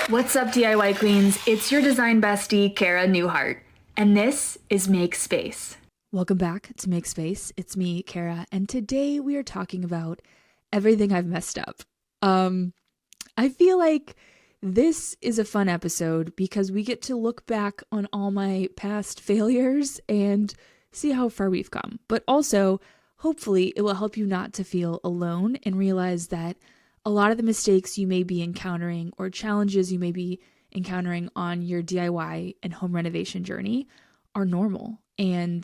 What's up, DIY queens? It's your design bestie, Cara Newhart, and this is Make Space. Welcome back to Make Space. It's me, Cara, and today we are talking about everything I've messed up. I feel like this is a fun episode because we get to look back on all my past failures and see how far we've come. But also, hopefully, it will help you not to feel alone and realize that a lot of the mistakes you may be encountering or challenges you may be encountering on your DIY and home renovation journey are normal. And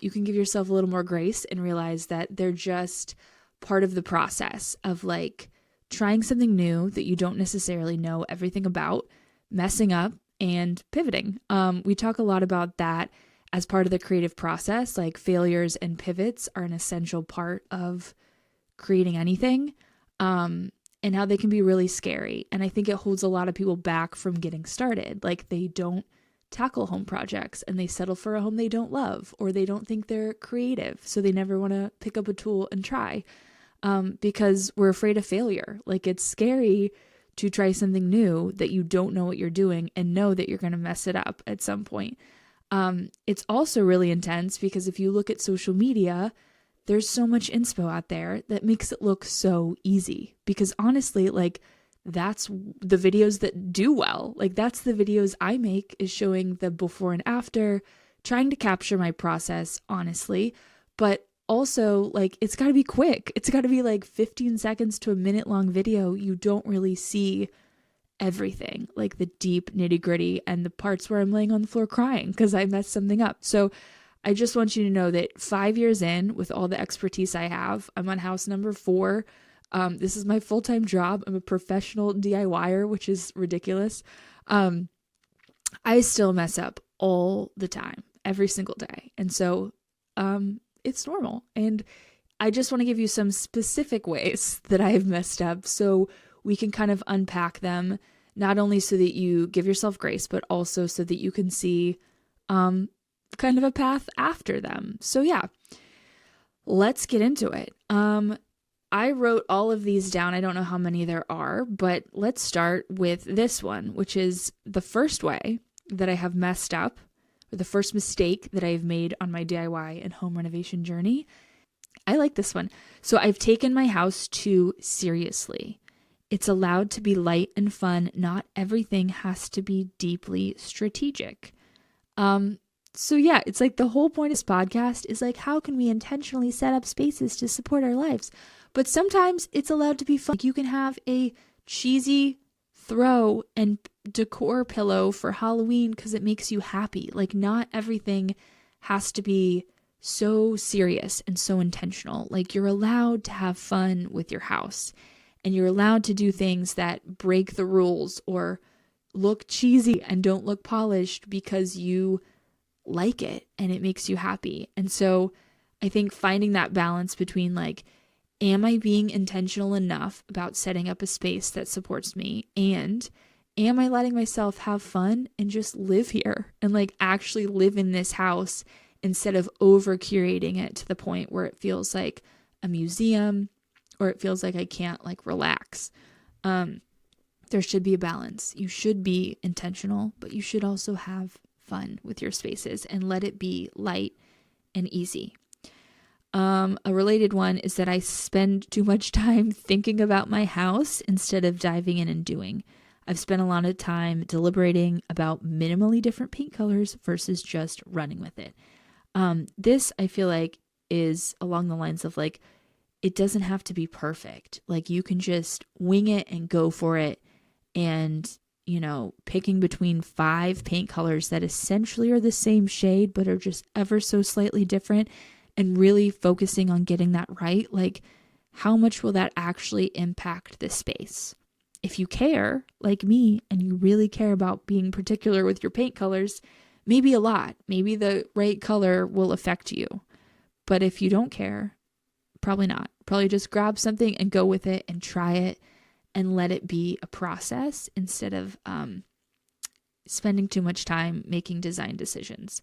you can give yourself a little more grace and realize that they're just part of the process of like trying something new that you don't necessarily know everything about, messing up, and pivoting. We talk a lot about that as part of the creative process. Like failures and pivots are an essential part of creating anything. And how they can be really scary. And I think it holds a lot of people back from getting started. Like they don't tackle home projects and they settle for a home they don't love, or they don't think they're creative. So they never want to pick up a tool and try, because we're afraid of failure. Like it's scary to try something new that you don't know what you're doing and know that you're going to mess it up at some point. It's also really intense because if you look at social media, there's so much inspo out there that makes it look so easy, because honestly, like that's the videos that do well. Like that's the videos I make, is showing the before and after, trying to capture my process honestly, but also like it's got to be quick. It's got to be like 15 seconds to a minute long video. You don't really see everything, like the deep nitty gritty and the parts where I'm laying on the floor crying because I messed something up. So I just want you to know that 5 years in, with all the expertise I have, I'm on house number 4. This is my full-time job. I'm a professional DIYer, which is ridiculous. I still mess up all the time, every single day. And so it's normal. And I just want to give you some specific ways that I have messed up so we can kind of unpack them, not only so that you give yourself grace, but also so that you can see kind of a path after them. So yeah, let's get into it. I wrote all of these down. I don't know how many there are, but let's start with this one, which is the first way that I have messed up, or the first mistake that I've made on my DIY and home renovation journey. I like this one. So I've taken my house too seriously. It's allowed to be light and fun. Not everything has to be deeply strategic. So yeah, it's like the whole point of this podcast is like, how can we intentionally set up spaces to support our lives? But sometimes it's allowed to be fun. Like you can have a cheesy throw and decor pillow for Halloween because it makes you happy. Like not everything has to be so serious and so intentional. Like you're allowed to have fun with your house, and you're allowed to do things that break the rules or look cheesy and don't look polished because you like it and it makes you happy. And so I think finding that balance between like, am I being intentional enough about setting up a space that supports me, and am I letting myself have fun and just live here and like actually live in this house instead of over curating it to the point where it feels like a museum or it feels like I can't like relax. There should be a balance. You should be intentional, but you should also have fun with your spaces and let it be light and easy. A related one is that I spend too much time thinking about my house instead of diving in and doing. I've spent a lot of time deliberating about minimally different paint colors versus just running with it. This I feel like is along the lines of like, it doesn't have to be perfect. Like you can just wing it and go for it, and you know, picking between 5 paint colors that essentially are the same shade, but are just ever so slightly different, and really focusing on getting that right. Like, how much will that actually impact the space? If you care, like me, and you really care about being particular with your paint colors, maybe a lot. Maybe the right color will affect you. But if you don't care, probably not. Probably just grab something and go with it and try it, and let it be a process instead of spending too much time making design decisions.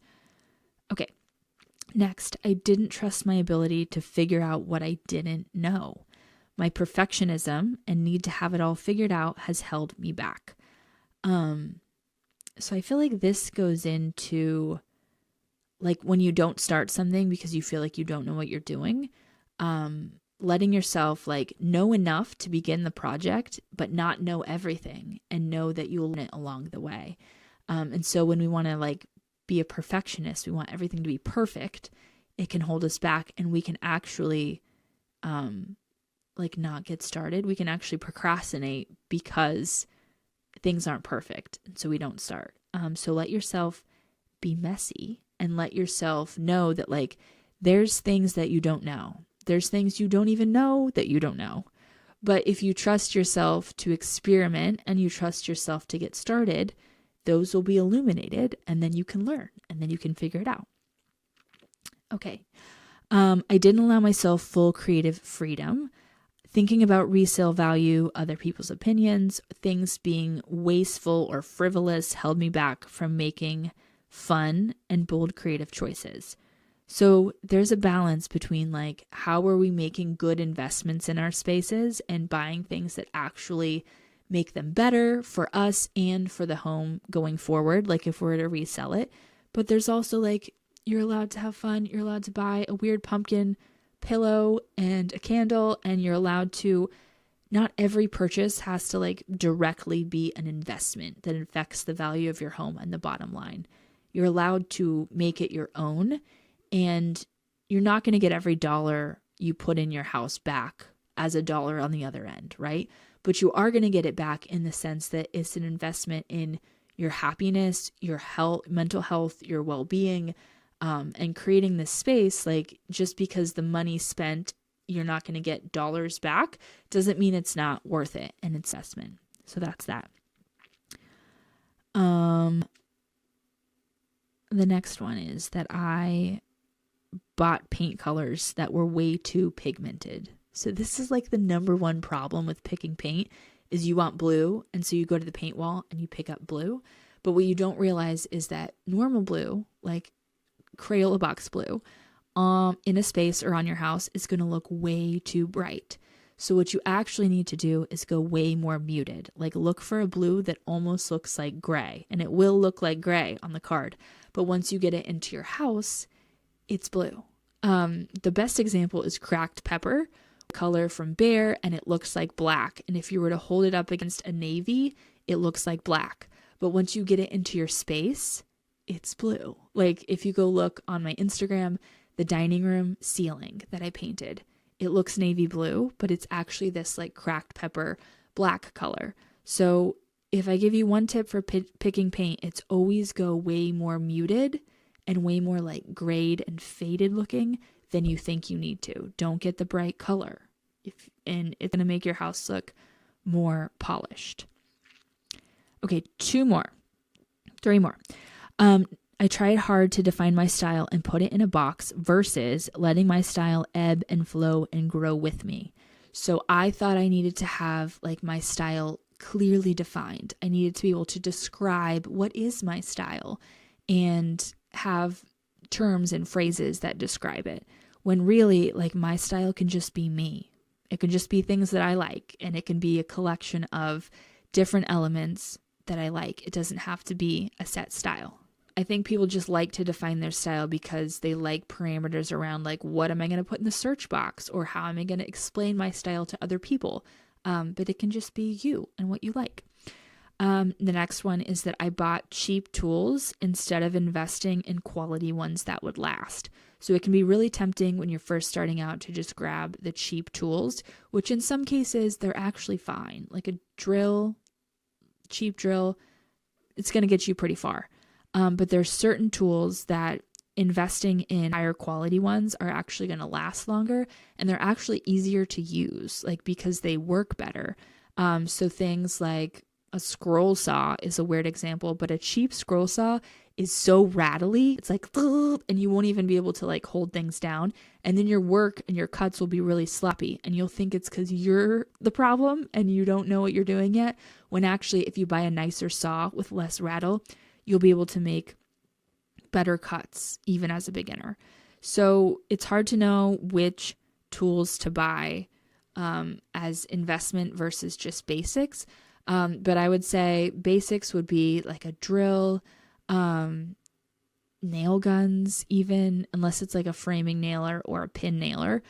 Okay, next, I didn't trust my ability to figure out what I didn't know. My perfectionism and need to have it all figured out has held me back. So I feel like this goes into like when you don't start something because you feel like you don't know what you're doing, letting yourself like know enough to begin the project, but not know everything and know that you'll learn it along the way. And so when we want to like be a perfectionist, we want everything to be perfect, it can hold us back, and we can actually like not get started. We can actually procrastinate because things aren't perfect, and so we don't start. So let yourself be messy and let yourself know that like there's things that you don't know. There's things you don't even know that you don't know. But if you trust yourself to experiment and you trust yourself to get started, those will be illuminated, and then you can learn, and then you can figure it out. Okay. I didn't allow myself full creative freedom. Thinking about resale value, other people's opinions, things being wasteful or frivolous held me back from making fun and bold creative choices. So there's a balance between like how are we making good investments in our spaces and buying things that actually make them better for us and for the home going forward, like if we're to resell it. But there's also like you're allowed to have fun, you're allowed to buy a weird pumpkin pillow and a candle, and you're allowed to, not every purchase has to like directly be an investment that affects the value of your home and the bottom line. You're allowed to make it your own, and you're not going to get every dollar you put in your house back as a dollar on the other end, right? But you are going to get it back in the sense that it's an investment in your happiness, your health, mental health, your well-being, and creating this space. Like just because the money spent, you're not going to get dollars back, doesn't mean it's not worth it, an investment. So that's that. The next one is that I bought paint colors that were way too pigmented. So this is like the number one problem with picking paint is you want blue, and so you go to the paint wall and you pick up blue. But what you don't realize is that normal blue, like Crayola box blue, in a space or on your house is going to look way too bright. So what you actually need to do is go way more muted. Like look for a blue that almost looks like gray, and it will look like gray on the card. But once you get it into your house, it's blue. The best example is cracked pepper, color from Bear, and it looks like black. And if you were to hold it up against a navy, it looks like black. But once you get it into your space, it's blue. Like if you go look on my Instagram, the dining room ceiling that I painted, it looks navy blue, but it's actually this like cracked pepper black color. So if I give you one tip for picking paint, it's always go way more muted and way more like grayed and faded looking than you think you need to. Don't get the bright color, and it's going to make your house look more polished. Okay, 3 more. I tried hard to define my style and put it in a box versus letting my style ebb and flow and grow with me. So I thought I needed to have like my style clearly defined. I needed to be able to describe what is my style and have terms and phrases that describe it. When really like my style can just be me. It can just be things that I like, and it can be a collection of different elements that I like. It doesn't have to be a set style. I think people just like to define their style because they like parameters around like what am I going to put in the search box, or how am I going to explain my style to other people. But it can just be you and what you like. The next one is that I bought cheap tools instead of investing in quality ones that would last. So it can be really tempting when you're first starting out to just grab the cheap tools, which in some cases they're actually fine. Like a drill, cheap drill, it's going to get you pretty far. But there's certain tools that investing in higher quality ones are actually going to last longer, and they're actually easier to use, like because they work better. So things like a scroll saw is a weird example, but a cheap scroll saw is so rattly. It's like, and you won't even be able to like hold things down. And then your work and your cuts will be really sloppy, and you'll think it's because you're the problem and you don't know what you're doing yet. When actually, if you buy a nicer saw with less rattle, you'll be able to make better cuts even as a beginner. So it's hard to know which tools to buy as investment versus just basics. But I would say basics would be like a drill, nail guns, even unless it's like a framing nailer or a pin nailer,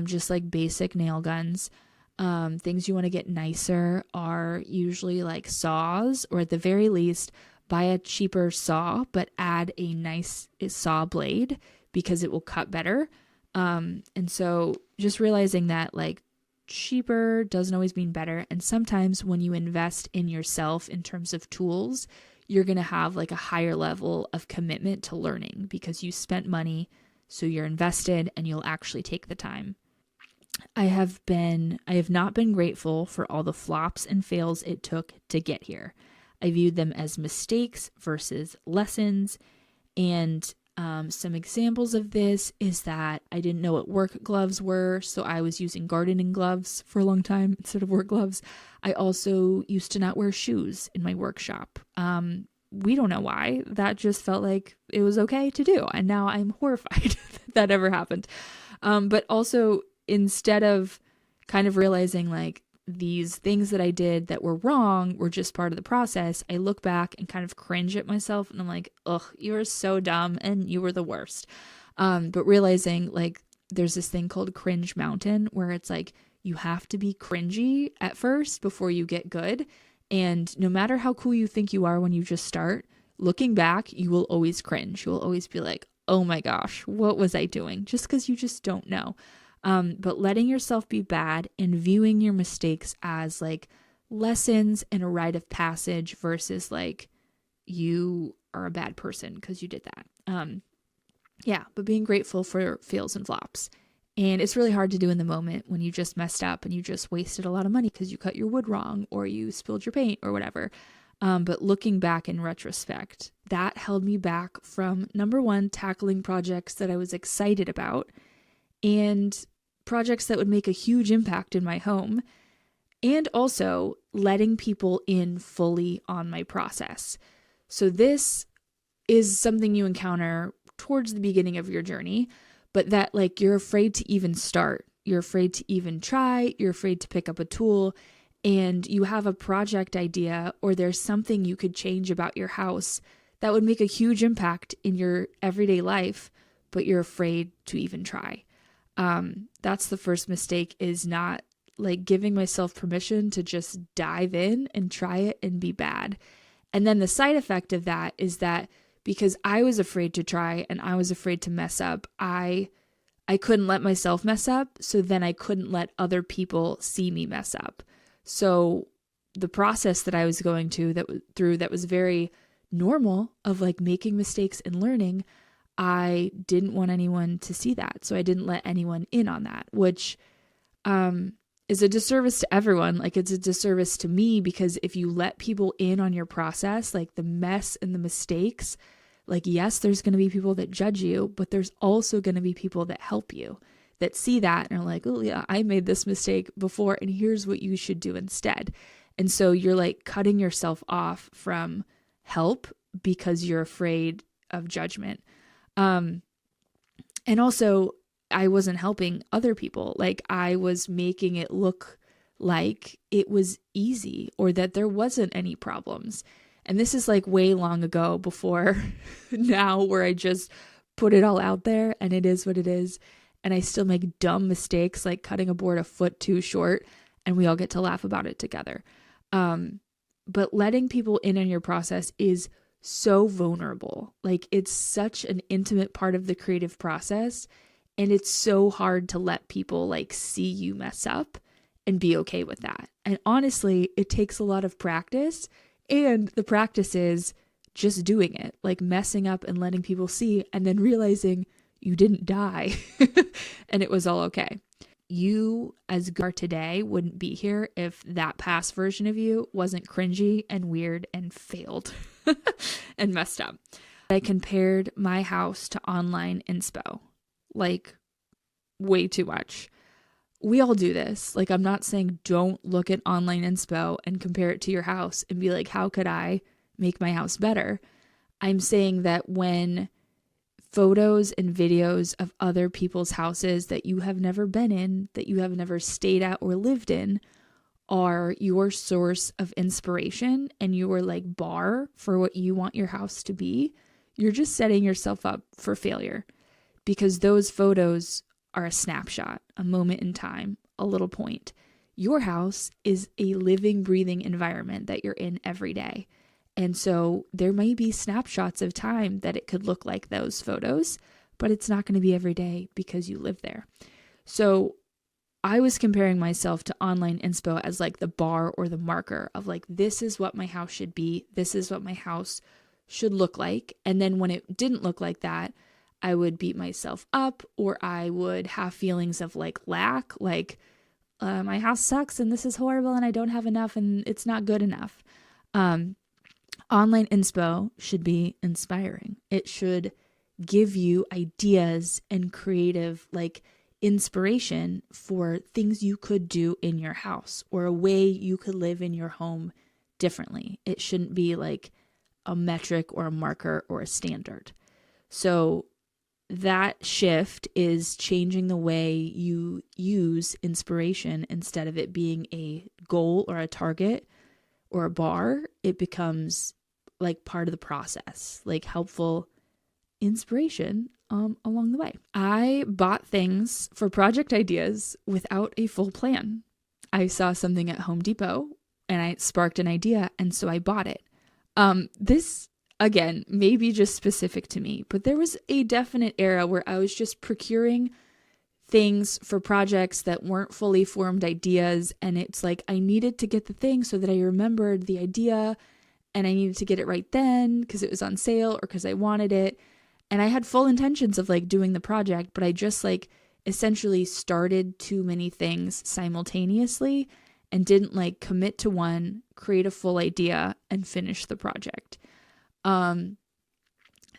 just like basic nail guns. Things you want to get nicer are usually like saws, or at the very least, buy a cheaper saw, but add a nice saw blade because it will cut better. And so just realizing that like cheaper doesn't always mean better. And sometimes when you invest in yourself in terms of tools, you're going to have like a higher level of commitment to learning because you spent money, so you're invested and you'll actually take the time. I have not been grateful for all the flops and fails it took to get here. I viewed them as mistakes versus lessons. And some examples of this is that I didn't know what work gloves were, so I was using gardening gloves for a long time instead of work gloves. I also used to not wear shoes in my workshop. We don't know why. That just felt like it was okay to do. And now I'm horrified that ever happened. But also, instead of kind of realizing like these things that I did that were wrong were just part of the process, I look back and kind of cringe at myself and I'm like, ugh, you were so dumb and you were the worst. But realizing like there's this thing called cringe mountain where it's like you have to be cringy at first before you get good. And no matter how cool you think you are when you just start, looking back, you will always cringe. You will always be like, oh my gosh, what was I doing? Just because you just don't know. But letting yourself be bad and viewing your mistakes as like lessons and a rite of passage versus like you are a bad person because you did that. But being grateful for fails and flops. And it's really hard to do in the moment when you just messed up and you just wasted a lot of money because you cut your wood wrong or you spilled your paint or whatever. But looking back in retrospect, that held me back from, number one, tackling projects that I was excited about and projects that would make a huge impact in my home, and also letting people in fully on my process. So this is something you encounter towards the beginning of your journey, but that like you're afraid to even start. You're afraid to even try. You're afraid to pick up a tool, and you have a project idea or there's something you could change about your house that would make a huge impact in your everyday life, but you're afraid to even try. That's the first mistake, is not like giving myself permission to just dive in and try it and be bad. And then the side effect of that is that because I was afraid to try and I was afraid to mess up, I couldn't let myself mess up. So then I couldn't let other people see me mess up. So the process that I was going through that was very normal of like making mistakes and learning, I didn't want anyone to see that. So I didn't let anyone in on that, which is a disservice to everyone. Like it's a disservice to me because if you let people in on your process, like the mess and the mistakes, like yes, there's going to be people that judge you, but there's also going to be people that help you, that see that and are like, oh yeah, I made this mistake before and here's what you should do instead. And so you're like cutting yourself off from help because you're afraid of judgment. And also I wasn't helping other people. Like I was making it look like it was easy or that there wasn't any problems. And this is like way long ago before now, where I just put it all out there and it is what it is. And I still make dumb mistakes like cutting a board a foot too short and we all get to laugh about it together. But letting people in on your process is so vulnerable. Like it's such an intimate part of the creative process. And it's so hard to let people like see you mess up and be okay with that. And honestly, it takes a lot of practice. And the practice is just doing it, like messing up and letting people see and then realizing you didn't die and it was all okay. You as you are today wouldn't be here if that past version of you wasn't cringy and weird and failed and messed up. I compared my house to online inspo, like way too much. We all do this. Like, I'm not saying don't look at online inspo and compare it to your house and be like, how could I make my house better? I'm saying that when photos and videos of other people's houses that you have never been in, that you have never stayed at or lived in, are your source of inspiration and your like bar for what you want your house to be, you're just setting yourself up for failure, because those photos are a snapshot, a moment in time, a little point. Your house is a living, breathing environment that you're in every day. And so there may be snapshots of time that it could look like those photos, but it's not going to be every day because you live there. So I was comparing myself to online inspo as like the bar or the marker of like, this is what my house should be. This is what my house should look like. And then when it didn't look like that, I would beat myself up, or I would have feelings of like lack, like my house sucks and this is horrible and I don't have enough and it's not good enough. Online inspo should be inspiring. It should give you ideas and creative like inspiration for things you could do in your house or a way you could live in your home differently. It shouldn't be like a metric or a marker or a standard. So that shift is changing the way you use inspiration. Instead of it being a goal or a target or a bar, it becomes like part of the process, like helpful inspiration along the way. I bought things for project ideas without a full plan. I saw something at Home Depot and I sparked an idea, and so I bought it. This, again, maybe just specific to me, but there was a definite era where I was just procuring things for projects that weren't fully formed ideas, and it's like I needed to get the thing so that I remembered the idea, and I needed to get it right then because it was on sale or because I wanted it. And I had full intentions of like doing the project, but I just like essentially started too many things simultaneously and didn't like commit to one, create a full idea, and finish the project.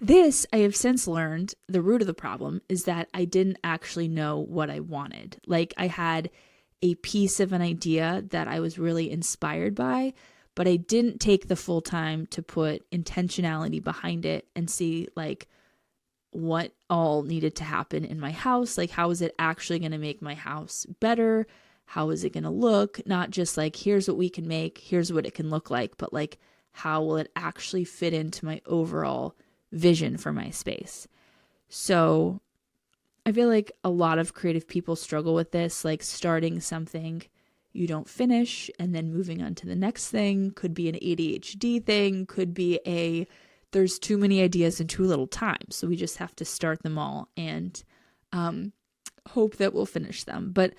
This, I have since learned, the root of the problem is that I didn't actually know what I wanted. Like I had a piece of an idea that I was really inspired by, but I didn't take the full time to put intentionality behind it and see like what all needed to happen in my house. Like, how is it actually going to make my house better? How is it going to look? Not just like, here's what we can make, here's what it can look like, but like, how will it actually fit into my overall vision for my space? So I feel like a lot of creative people struggle with this, like starting something you don't finish and then moving on to the next thing. Could be an ADHD thing, could be there's too many ideas in too little time. So we just have to start them all and hope that we'll finish them. But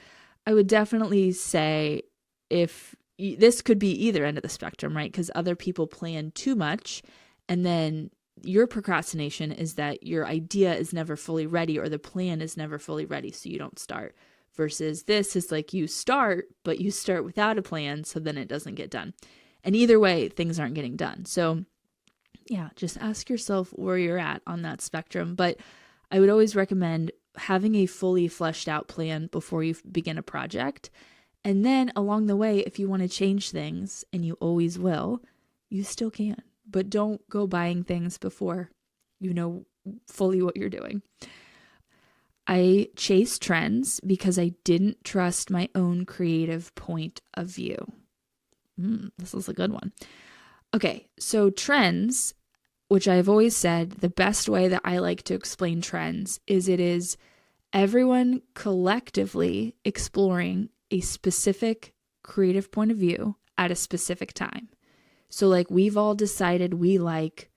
I would definitely say this could be either end of the spectrum, right? Because other people plan too much, and then your procrastination is that your idea is never fully ready or the plan is never fully ready, so you don't start. Versus this is like you start, but you start without a plan, so then it doesn't get done. And either way, things aren't getting done. So yeah, just ask yourself where you're at on that spectrum. But I would always recommend having a fully fleshed out plan before you begin a project. And then along the way, if you want to change things, and you always will, you still can. But don't go buying things before you know fully what you're doing. I chased trends because I didn't trust my own creative point of view. This is a good one. Okay, so trends, which I've always said, the best way that I like to explain trends is it is everyone collectively exploring a specific creative point of view at a specific time. So like we've all decided we like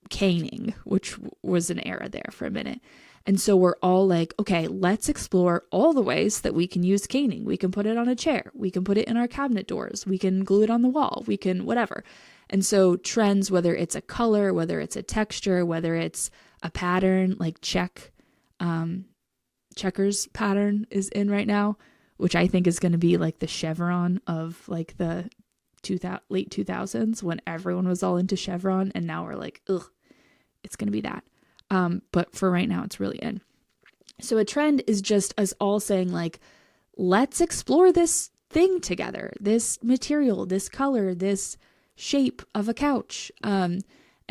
caning, which was an era there for a minute. And so we're all like, okay, let's explore all the ways that we can use caning. We can put it on a chair. We can put it in our cabinet doors. We can glue it on the wall. We can whatever. And so trends, whether it's a color, whether it's a texture, whether it's a pattern, like checkers pattern is in right now, which I think is going to be like the chevron of like the late 2000s when everyone was all into chevron. And now we're like, ugh, it's going to be that. But for right now, it's really in. So a trend is just us all saying like, let's explore this thing together, this material, this color, this shape of a couch. And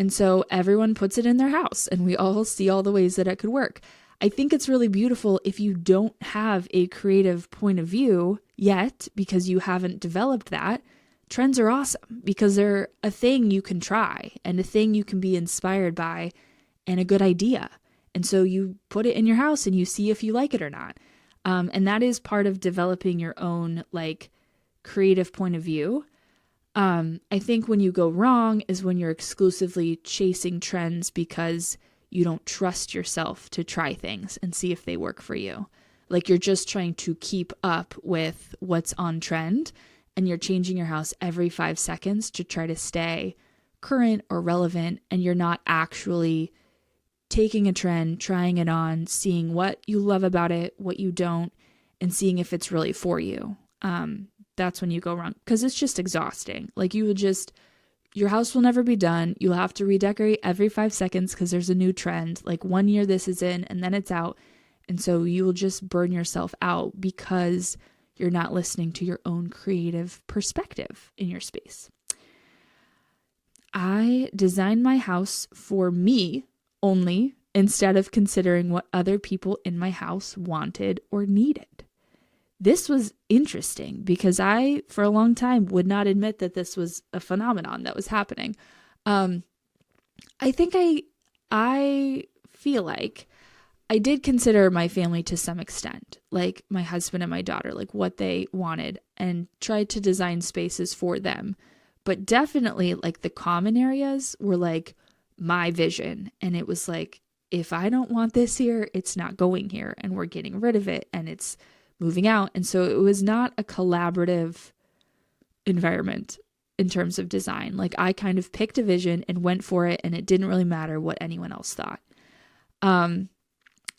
so everyone puts it in their house and we all see all the ways that it could work. I think it's really beautiful if you don't have a creative point of view yet because you haven't developed that, trends are awesome because they're a thing you can try and a thing you can be inspired by and a good idea. And so you put it in your house and you see if you like it or not. And that is part of developing your own like creative point of view. I think when you go wrong is when you're exclusively chasing trends because you don't trust yourself to try things and see if they work for you. Like you're just trying to keep up with what's on trend and you're changing your house every 5 seconds to try to stay current or relevant, and you're not actually taking a trend, trying it on, seeing what you love about it, what you don't, and seeing if it's really for you. That's when you go wrong because it's just exhausting. Like your house will never be done. You'll have to redecorate every 5 seconds because there's a new trend. Like 1 year this is in and then it's out. And so you will just burn yourself out because you're not listening to your own creative perspective in your space. I designed my house for me only instead of considering what other people in my house wanted or needed. This was interesting because I, for a long time, would not admit that this was a phenomenon that was happening. I think I feel like I did consider my family to some extent, like my husband and my daughter, like what they wanted, and tried to design spaces for them. But definitely like the common areas were like my vision. And it was like, if I don't want this here, it's not going here and we're getting rid of it and it's moving out. And so it was not a collaborative environment in terms of design. Like I kind of picked a vision and went for it and it didn't really matter what anyone else thought.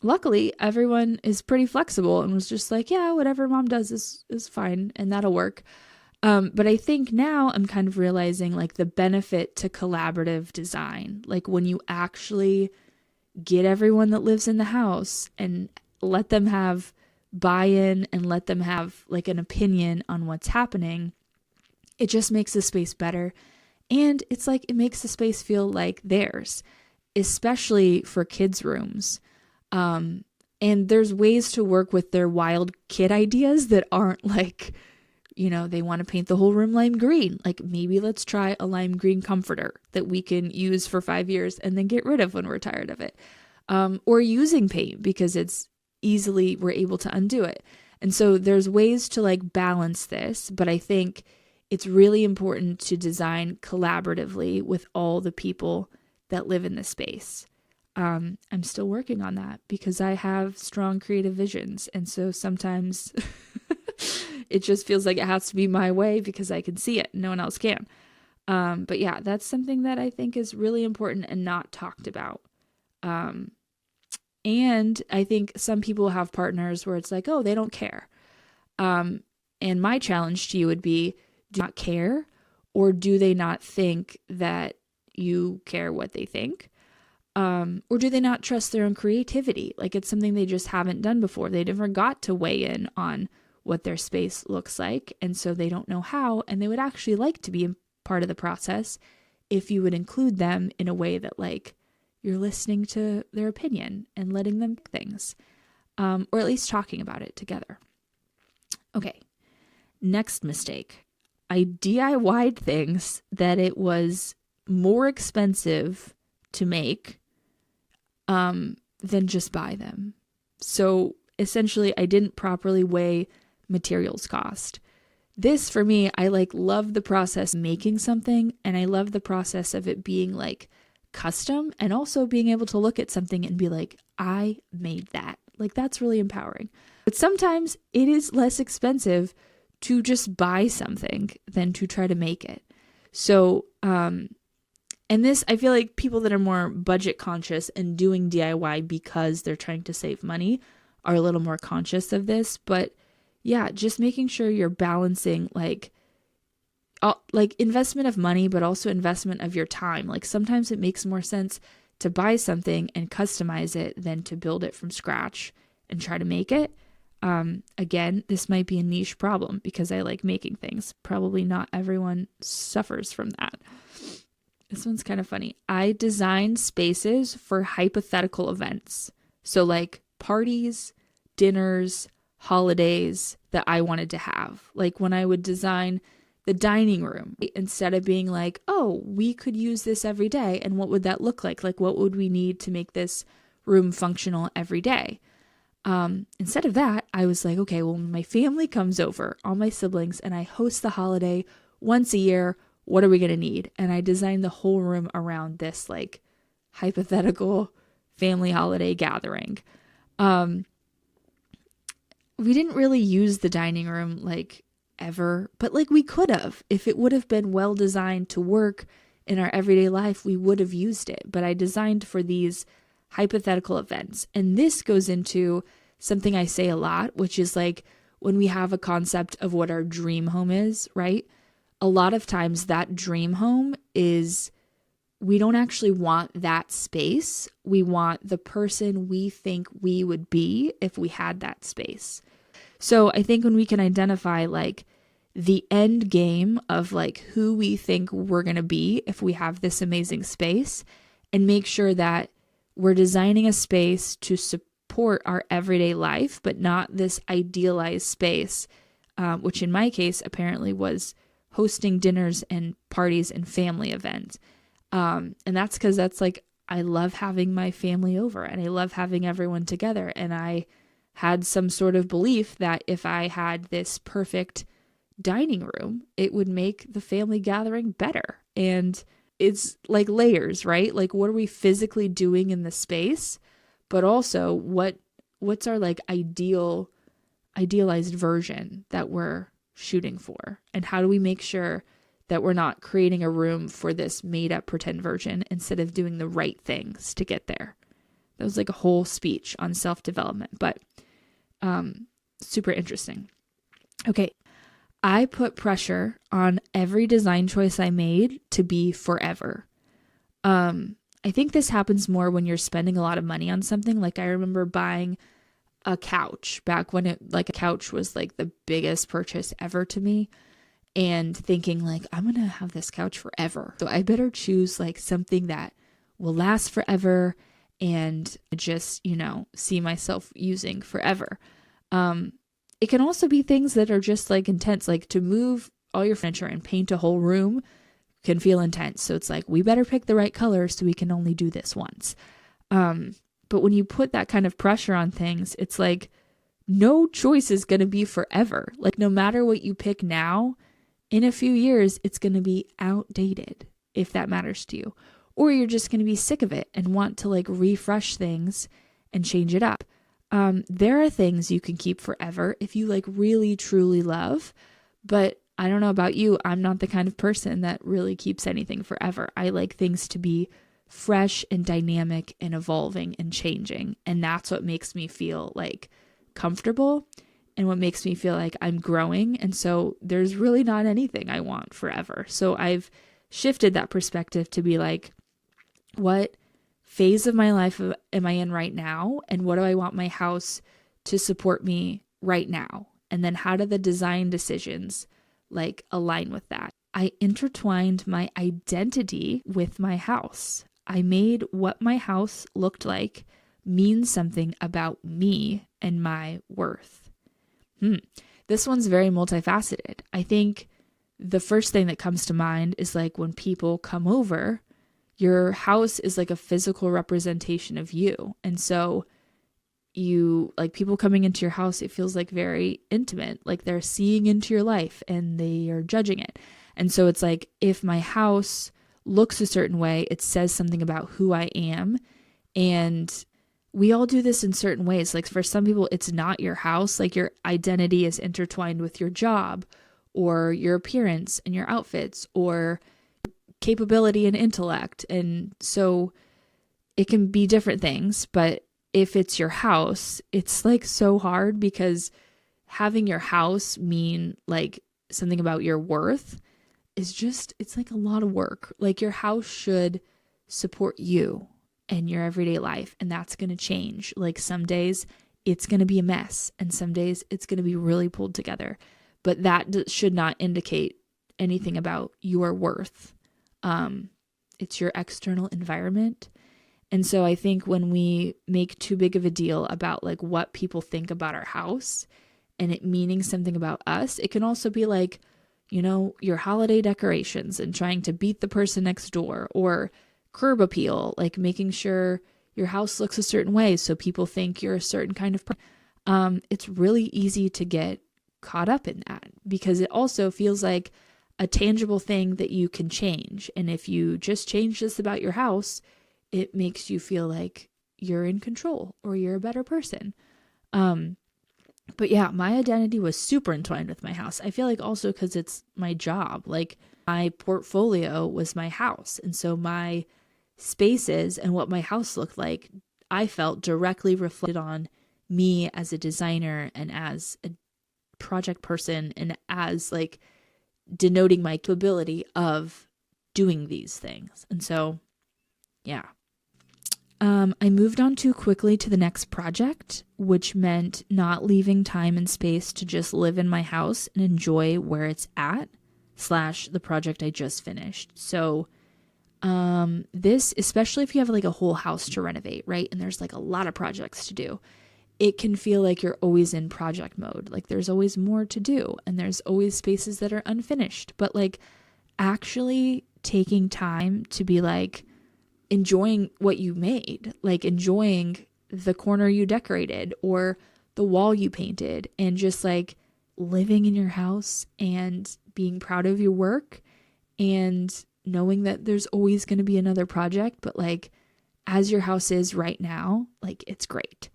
Luckily, everyone is pretty flexible and was just like, yeah, whatever mom does is fine and that'll work. But I think now I'm kind of realizing like the benefit to collaborative design, like when you actually get everyone that lives in the house and let them have buy-in and let them have like an opinion on what's happening, it just makes the space better. And it's like, it makes the space feel like theirs, especially for kids' rooms. And there's ways to work with their wild kid ideas that aren't like, they want to paint the whole room lime green. Like maybe let's try a lime green comforter that we can use for 5 years and then get rid of when we're tired of it. Or using paint because we're able to undo it. And so there's ways to like balance this, but I think it's really important to design collaboratively with all the people that live in the space. I'm still working on that because I have strong creative visions. And so sometimes it just feels like it has to be my way because I can see it and no one else can. But yeah, that's something that I think is really important and not talked about. And I think some people have partners where it's like, oh, they don't care. And my challenge to you would be, do not care, or do they not think that you care what they think? Or do they not trust their own creativity? Like it's something they just haven't done before. They never got to weigh in on what their space looks like. And so they don't know how, and they would actually like to be a part of the process if you would include them in a way that like you're listening to their opinion and letting them pick things, or at least talking about it together. Okay. Next mistake. I DIY'd things that it was more expensive to make than just buy them. So essentially, I didn't properly weigh materials cost. This for me, I like love the process of making something, and I love the process of it being like custom, and also being able to look at something and be like, I made that. Like that's really empowering. But sometimes it is less expensive to just buy something than to try to make it. So, and this, I feel like people that are more budget conscious and doing DIY because they're trying to save money are a little more conscious of this. But yeah, just making sure you're balancing like investment of money, but also investment of your time. Like sometimes it makes more sense to buy something and customize it than to build it from scratch and try to make it. Again, this might be a niche problem because I like making things. Probably not everyone suffers from that. This one's kind of funny. I designed spaces for hypothetical events. So like parties, dinners, holidays that I wanted to have. Like when I would design the dining room, instead of being like, oh, we could use this every day. And what would that look like? Like, what would we need to make this room functional every day? Instead of that, I was like, okay, well, when my family comes over, all my siblings, and I host the holiday once a year, what are we going to need? And I designed the whole room around this like hypothetical family holiday gathering. We didn't really use the dining room like ever, but like we could have. If it would have been well designed to work in our everyday life, we would have used it. But I designed for these hypothetical events. And this goes into something I say a lot, which is like when we have a concept of what our dream home is, right? A lot of times that dream home is, we don't actually want that space. We want the person we think we would be if we had that space. So I think when we can identify like the end game of like who we think we're going to be if we have this amazing space, and make sure that we're designing a space to support our everyday life, but not this idealized space, which in my case apparently was hosting dinners and parties and family events. And that's because that's like, I love having my family over and I love having everyone together. And I had some sort of belief that if I had this perfect dining room, it would make the family gathering better. And it's like layers, right? Like, what are we physically doing in the space? But also what's our like idealized version that we're shooting for? And how do we make sure that we're not creating a room for this made up pretend version instead of doing the right things to get there? That was like a whole speech on self-development, but super interesting. Okay. I put pressure on every design choice I made to be forever. I think this happens more when you're spending a lot of money on something. Like I remember buying a couch back when a couch was like the biggest purchase ever to me, and thinking like, I'm going to have this couch forever. So I better choose like something that will last forever and just, see myself using forever. It can also be things that are just like intense, like to move all your furniture and paint a whole room can feel intense. So it's like, we better pick the right color so we can only do this once. But when you put that kind of pressure on things, it's like no choice is going to be forever. Like no matter what you pick now, in a few years, it's going to be outdated if that matters to you. Or you're just going to be sick of it and want to like refresh things and change it up. There are things you can keep forever if you like really truly love, but I don't know about you. I'm not the kind of person that really keeps anything forever. I like things to be fresh and dynamic and evolving and changing. And that's what makes me feel like comfortable and what makes me feel like I'm growing. And so there's really not anything I want forever. So I've shifted that perspective to be like, what phase of my life am I in right now? And what do I want my house to support me right now? And then how do the design decisions like align with that? I intertwined my identity with my house. I made what my house looked like mean something about me and my worth. This one's very multifaceted. I think the first thing that comes to mind is like when people come over, your house is like a physical representation of you. And so you like people coming into your house, it feels like very intimate, like they're seeing into your life and they are judging it. And so it's like, if my house looks a certain way, it says something about who I am. And we all do this in certain ways. Like for some people, it's not your house. Like your identity is intertwined with your job or your appearance and your outfits or capability and intellect. And so it can be different things, but if it's your house, it's like so hard because having your house mean like something about your worth is just, it's like a lot of work. Like your house should support you and your everyday life, and that's going to change. Like some days it's going to be a mess and some days it's going to be really pulled together, but that should not indicate anything about your worth. It's your external environment. And so I think when we make too big of a deal about like what people think about our house, and it meaning something about us. It can also be like, your holiday decorations and trying to beat the person next door, or curb appeal, like making sure your house looks a certain way so people think you're a certain kind of person. It's really easy to get caught up in that because it also feels like a tangible thing that you can change. And if you just change this about your house, it makes you feel like you're in control or you're a better person. But yeah, my identity was super entwined with my house. I feel like also because it's my job, like my portfolio was my house. And so my spaces and what my house looked like, I felt directly reflected on me as a designer and as a project person and as like denoting my capability of doing these things. And so, yeah. I moved on too quickly to the next project, which meant not leaving time and space to just live in my house and enjoy where it's at / the project I just finished. So this, especially if you have like a whole house to renovate, right? And there's like a lot of projects to do. It can feel like you're always in project mode. Like there's always more to do and there's always spaces that are unfinished. But like actually taking time to be like, enjoying what you made, like enjoying the corner you decorated or the wall you painted, and just like living in your house and being proud of your work and knowing that there's always going to be another project, but like as your house is right now, like it's great.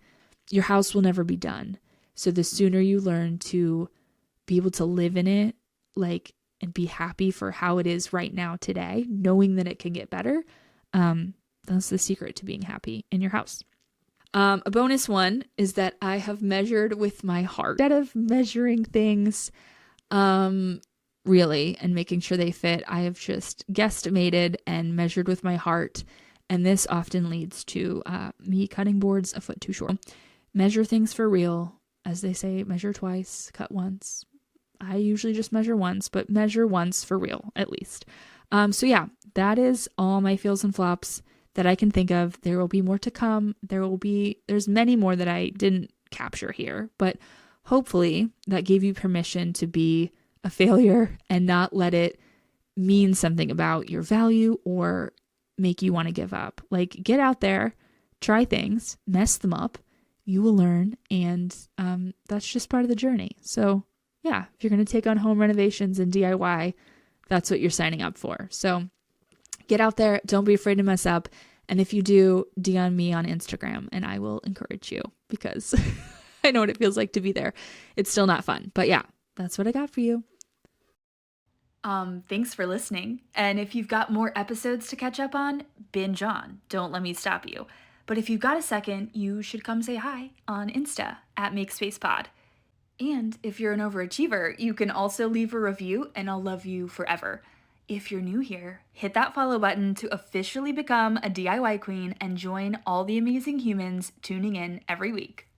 Your house will never be done. So the sooner you learn to be able to live in it, like, and be happy for how it is right now today, knowing that it can get better, that's the secret to being happy in your house. A bonus one is that I have measured with my heart. Instead of measuring things really and making sure they fit, I have just guesstimated and measured with my heart. And this often leads to me cutting boards a foot too short. Measure things for real. As they say, measure twice, cut once. I usually just measure once, but measure once for real, at least. So yeah, that is all my feels and flops that I can think of. There will be more to come. There's many more that I didn't capture here, but hopefully that gave you permission to be a failure and not let it mean something about your value or make you want to give up. Like, get out there, try things, mess them up. You will learn, and that's just part of the journey. So yeah, if you're going to take on home renovations and DIY, that's what you're signing up for. So get out there. Don't be afraid to mess up. And if you do, DM me on Instagram and I will encourage you because I know what it feels like to be there. It's still not fun. But yeah, that's what I got for you. Thanks for listening. And if you've got more episodes to catch up on, binge on. Don't let me stop you. But if you've got a second, you should come say hi on Insta at MakeSpacePod. And if you're an overachiever, you can also leave a review and I'll love you forever. If you're new here, hit that follow button to officially become a DIY queen and join all the amazing humans tuning in every week.